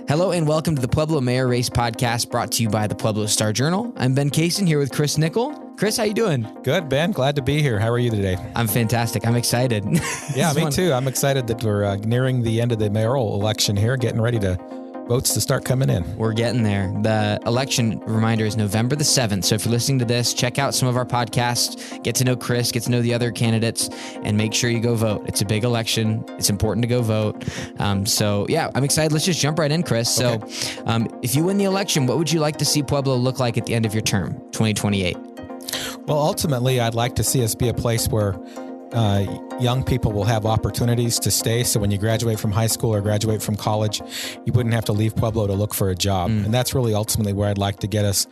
Hello and welcome to the Pueblo Mayor Race podcast brought to you by the Pueblo Star Journal. I'm Ben Kaysen here with Chris Nicoll. Chris, how you doing? Good, Ben. Glad to be here. How are you today? I'm fantastic. I'm excited. Yeah, me too. I'm excited that we're nearing the end of the mayoral election here, getting ready to votes to start coming in. We're getting there. The election reminder is November the 7th. So if you're listening to this, check out some of our podcasts, get to know Chris, get to know the other candidates, and make sure you go vote. It's a big election. It's important to go vote. So yeah, I'm excited. Let's just jump right in, Chris. Okay. So if you win the election, what would you like to see Pueblo look like at the end of your term, 2028? Well, ultimately, I'd like to see us be a place where young people will have opportunities to stay. So when you graduate from high school or graduate from college, you wouldn't have to leave Pueblo to look for a job. And that's really ultimately where I'd like to get us.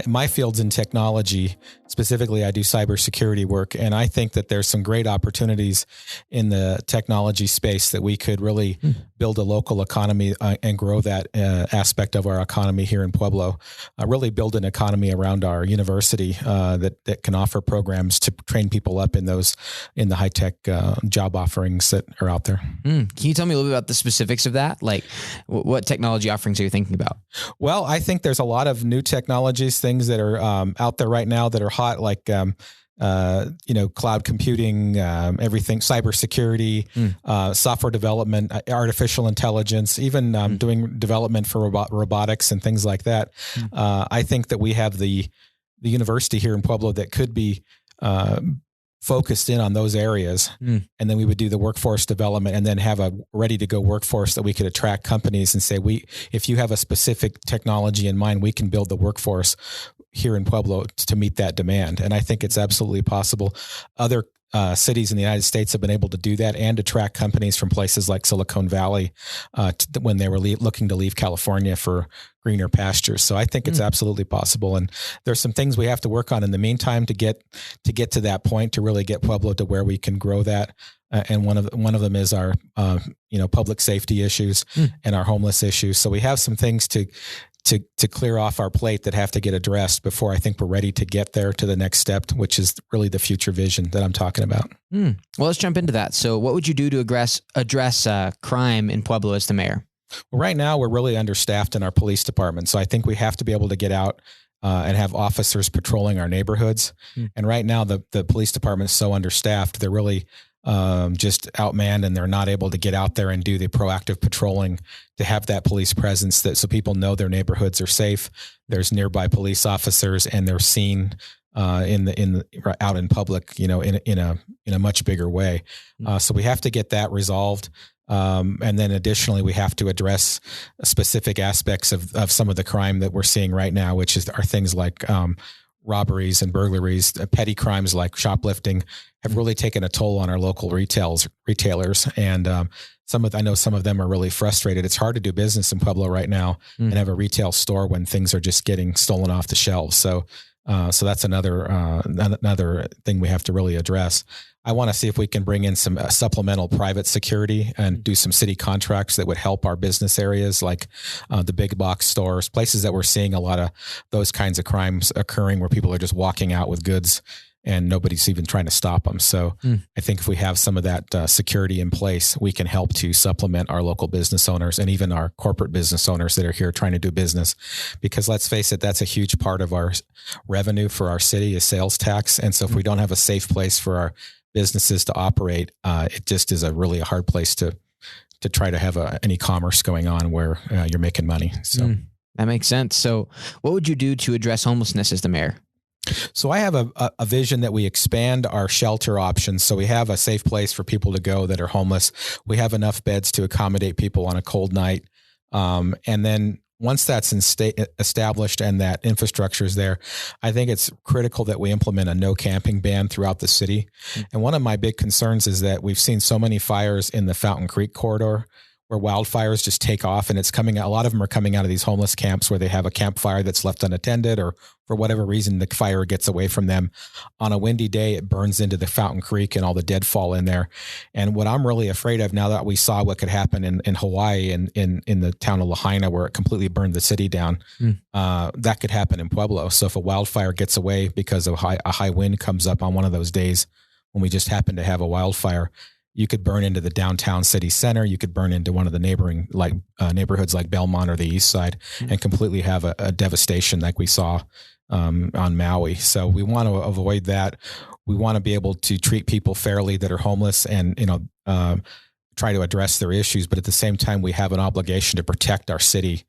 My field's in technology. Specifically, I do cybersecurity work. And I think that there's some great opportunities in the technology space that we could really build a local economy and grow that aspect of our economy here in Pueblo. Really build an economy around our university that can offer programs to train people up in the high-tech job offerings that are out there. Can you tell me a little bit about the specifics of that? Like what technology offerings are you thinking about? Well, I think there's a lot of new technologies, things that are out there right now that are hot, like cloud computing, everything, cybersecurity, software development, artificial intelligence, even doing development for robotics and things like that. I think that we have the university here in Pueblo that could be focused in on those areas. And then we would do the workforce development and then have a ready to go workforce that we could attract companies and say, if you have a specific technology in mind, we can build the workforce here in Pueblo to meet that demand. And I think it's absolutely possible. Other cities in the United States have been able to do that and attract companies from places like Silicon Valley when they were looking to leave California for greener pastures. So I think it's absolutely possible. And there's some things we have to work on in the meantime to get to that point, to really get Pueblo to where we can grow that. And one of them is our public safety issues and our homeless issues. So we have some things to clear off our plate that have to get addressed before I think we're ready to get there to the next step, which is really the future vision that I'm talking about. Well, let's jump into that. So what would you do to address crime in Pueblo as the mayor? Well, right now we're really understaffed in our police department. So I think we have to be able to get out and have officers patrolling our neighborhoods. And right now the police department is so understaffed, they're really just outmanned, and they're not able to get out there and do the proactive patrolling to have that police presence so people know their neighborhoods are safe. There's nearby police officers and they're seen out in public, in a much bigger way. So we have to get that resolved. And then additionally, we have to address specific aspects of some of the crime that we're seeing right now, which are things like robberies and burglaries. Petty crimes like shoplifting have really taken a toll on our local retailers. And I know some of them are really frustrated. It's hard to do business in Pueblo right now and have a retail store when things are just getting stolen off the shelves. So that's another thing we have to really address. I want to see if we can bring in some supplemental private security and do some city contracts that would help our business areas, like the big box stores, places that we're seeing a lot of those kinds of crimes occurring where people are just walking out with goods and nobody's even trying to stop them. So I think if we have some of that security in place, we can help to supplement our local business owners and even our corporate business owners that are here trying to do business. Because let's face it, that's a huge part of our revenue for our city is sales tax. And so if we don't have a safe place for our businesses to operate, it just is a really hard place to try to have any commerce going on where you're making money. So that makes sense. So what would you do to address homelessness as the mayor? So I have a vision that we expand our shelter options. So we have a safe place for people to go that are homeless. We have enough beds to accommodate people on a cold night. And then once that's established and that infrastructure is there, I think it's critical that we implement a no camping ban throughout the city. And one of my big concerns is that we've seen so many fires in the Fountain Creek corridor where wildfires just take off, and a lot of them are coming out of these homeless camps where they have a campfire that's left unattended, or for whatever reason, the fire gets away from them. On a windy day, it burns into the Fountain Creek and all the deadfall in there. And what I'm really afraid of now that we saw what could happen in Hawaii in the town of Lahaina, where it completely burned the city down, that could happen in Pueblo. So if a wildfire gets away because of a high wind comes up on one of those days when we just happen to have a wildfire, you could burn into the downtown city center. You could burn into one of the neighboring neighborhoods like Belmont or the East Side and completely have a devastation like we saw on Maui. So we want to avoid that. We want to be able to treat people fairly that are homeless and, try to address their issues. But at the same time, we have an obligation to protect our city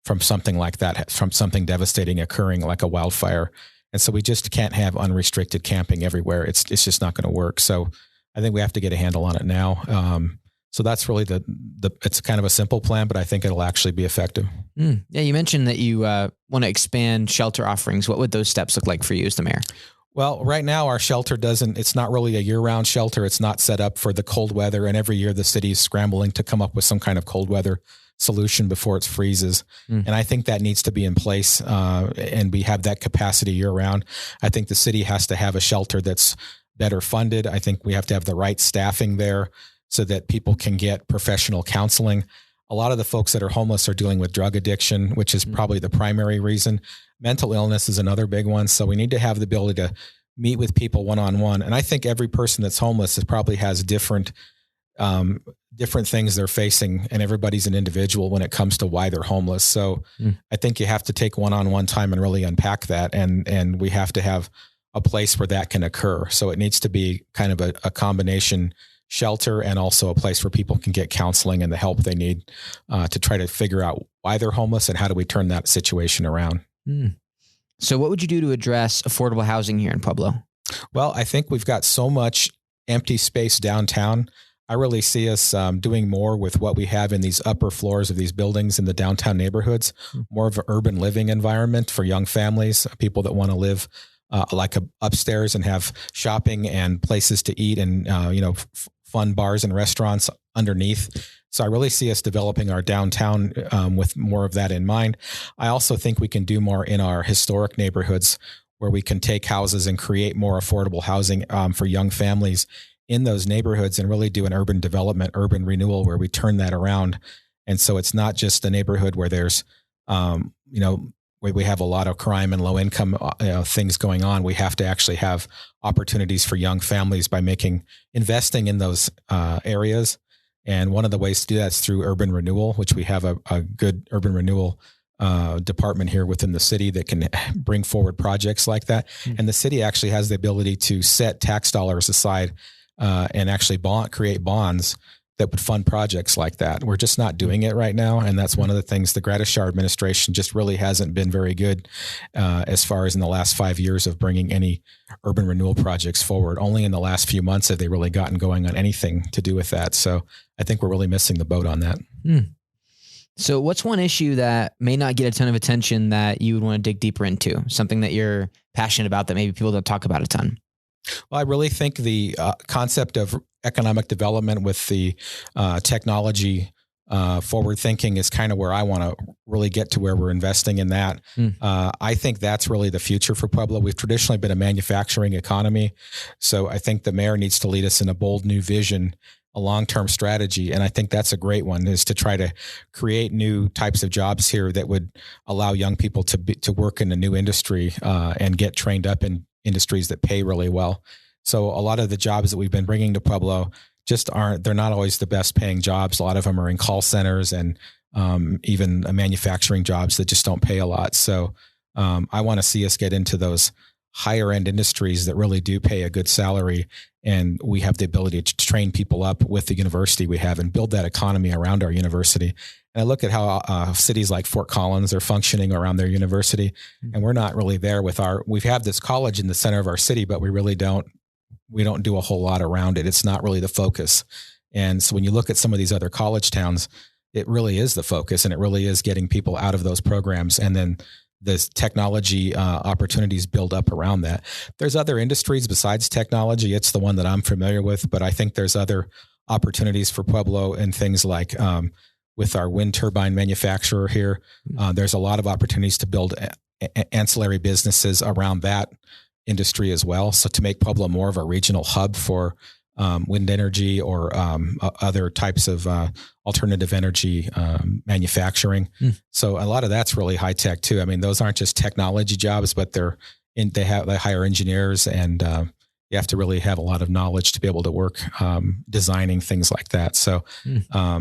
from something like that, from something devastating occurring like a wildfire. And so we just can't have unrestricted camping everywhere. It's just not going to work. So I think we have to get a handle on it now. So that's really it's kind of a simple plan, but I think it'll actually be effective. Yeah, you mentioned that you want to expand shelter offerings. What would those steps look like for you as the mayor? Well, right now our shelter it's not really a year-round shelter. It's not set up for the cold weather. And every year the city is scrambling to come up with some kind of cold weather solution before it freezes. And I think that needs to be in place. And we have that capacity year round. I think the city has to have a shelter that's better funded. I think we have to have the right staffing there so that people can get professional counseling. A lot of the folks that are homeless are dealing with drug addiction, which is probably the primary reason. Mental illness is another big one. So we need to have the ability to meet with people one-on-one. And I think every person that's homeless probably has different things they're facing, and everybody's an individual when it comes to why they're homeless. So I think you have to take one-on-one time and really unpack that. And we have to have a place where that can occur. So it needs to be kind of a combination shelter and also a place where people can get counseling and the help they need to try to figure out why they're homeless and how do we turn that situation around. So what would you do to address affordable housing here in Pueblo? Well, I think we've got so much empty space downtown. I really see us doing more with what we have in these upper floors of these buildings in the downtown neighborhoods, more of an urban living environment for young families, people that want to live upstairs and have shopping and places to eat and, fun bars and restaurants underneath. So I really see us developing our downtown with more of that in mind. I also think we can do more in our historic neighborhoods where we can take houses and create more affordable housing for young families in those neighborhoods and really do an urban development, urban renewal where we turn that around. And so it's not just a neighborhood where there's, where we have a lot of crime and low income things going on. We have to actually have opportunities for young families by investing in those areas. And one of the ways to do that is through urban renewal, which we have a good urban renewal department here within the city that can bring forward projects like that. And the city actually has the ability to set tax dollars aside and actually create bonds that would fund projects like that. We're just not doing it right now. And that's one of the things the Gradishar administration just really hasn't been very good as far as in the last 5 years of bringing any urban renewal projects forward. Only in the last few months have they really gotten going on anything to do with that. So I think we're really missing the boat on that. So what's one issue that may not get a ton of attention that you would want to dig deeper into? Something that you're passionate about that maybe people don't talk about a ton? Well, I really think the concept of economic development with the technology forward thinking is kind of where I want to really get to, where we're investing in that. I think that's really the future for Pueblo. We've traditionally been a manufacturing economy. So I think the mayor needs to lead us in a bold new vision, a long-term strategy. And I think that's a great one, is to try to create new types of jobs here that would allow young people to work in a new industry and get trained up in industries that pay really well. So a lot of the jobs that we've been bringing to Pueblo they're not always the best paying jobs. A lot of them are in call centers and even manufacturing jobs that just don't pay a lot. So I want to see us get into those higher end industries that really do pay a good salary. And we have the ability to train people up with the university we have and build that economy around our university. And I look at how cities like Fort Collins are functioning around their university, and we're not really there with we have this college in the center of our city, but we don't do a whole lot around it. It's not really the focus. And so when you look at some of these other college towns, it really is the focus, and it really is getting people out of those programs. And then the technology opportunities build up around that. There's other industries besides technology. It's the one that I'm familiar with, but I think there's other opportunities for Pueblo and things like with our wind turbine manufacturer here. There's a lot of opportunities to build ancillary businesses around that industry as well. So to make Pueblo more of a regional hub for wind energy or other types of alternative energy manufacturing. So a lot of that's really high tech too. I mean, those aren't just technology jobs, but they hire engineers, and you have to really have a lot of knowledge to be able to work designing things like that. So,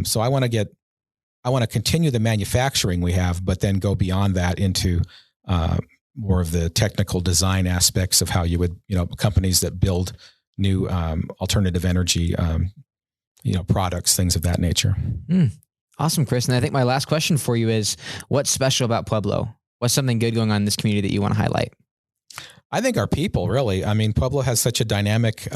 so I want to continue the manufacturing we have, but then go beyond that into more of the technical design aspects of how you would, companies that build new alternative energy, products, things of that nature. Awesome, Chris. And I think my last question for you is, what's special about Pueblo? What's something good going on in this community that you want to highlight? I think our people, really. I mean, Pueblo has such a dynamic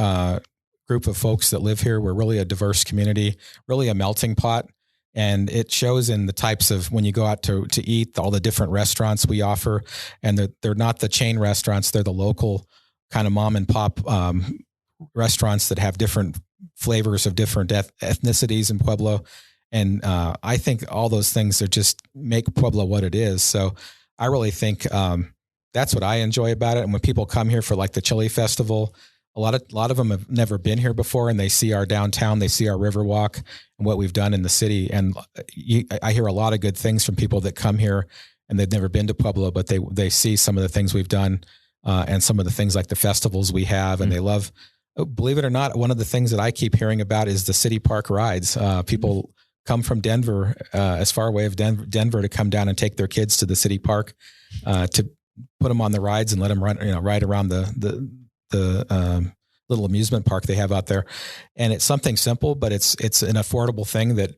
group of folks that live here. We're really a diverse community, really a melting pot. And it shows in the types of, when you go out to eat, all the different restaurants we offer. And they're not the chain restaurants. They're the local kind of mom and pop restaurants that have different flavors of different ethnicities in Pueblo. And I think all those things are just make Pueblo what it is. So I really think that's what I enjoy about it. And when people come here for like the Chili Festival, a lot of them have never been here before, and they see our downtown, they see our Riverwalk and what we've done in the city. And I hear a lot of good things from people that come here and they've never been to Pueblo, but they see some of the things we've done and some of the things like the festivals we have, and they love. Believe it or not, one of the things that I keep hearing about is the city park rides. People come from Denver, as far away of Denver, to come down and take their kids to the city park to put them on the rides and let them ride around the little amusement park they have out there. And it's something simple, but it's an affordable thing that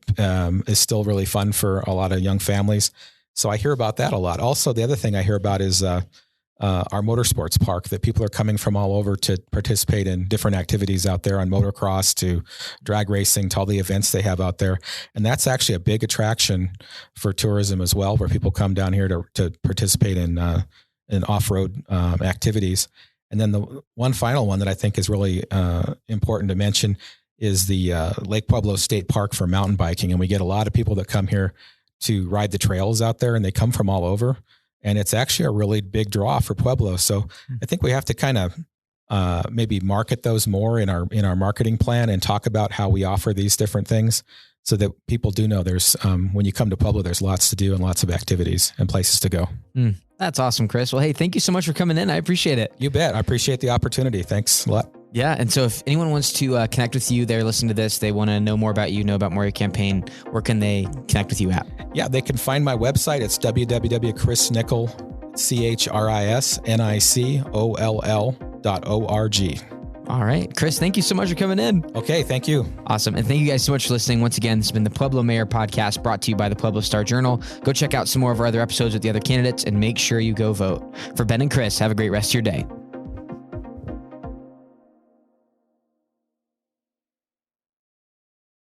is still really fun for a lot of young families. So I hear about that a lot. Also, the other thing I hear about is our motorsports park, that people are coming from all over to participate in different activities out there, on motocross to drag racing to all the events they have out there. And that's actually a big attraction for tourism as well, where people come down here to participate in off-road activities. And then the one final one that I think is really important to mention is the Lake Pueblo State Park for mountain biking. And we get a lot of people that come here to ride the trails out there, and they come from all over. And it's actually a really big draw for Pueblo. So I think we have to kind of maybe market those more in our marketing plan, and talk about how we offer these different things, so that people do know there's when you come to Pueblo, there's lots to do and lots of activities and places to go. That's awesome, Chris. Well, hey, thank you so much for coming in. I appreciate it. You bet. I appreciate the opportunity. Thanks a lot. Yeah. And so if anyone wants to connect with you, they're listening to this, they want to know more about you, know about more of your campaign, where can they connect with you at? Yeah, they can find my website. It's www.chrisnicoll, CHRISNICOLL.org. All right. Chris, thank you so much for coming in. Okay. Thank you. Awesome. And thank you guys so much for listening. Once again, this has been the Pueblo Mayor Podcast, brought to you by the Pueblo Star Journal. Go check out some more of our other episodes with the other candidates, and make sure you go vote. For Ben and Chris, have a great rest of your day.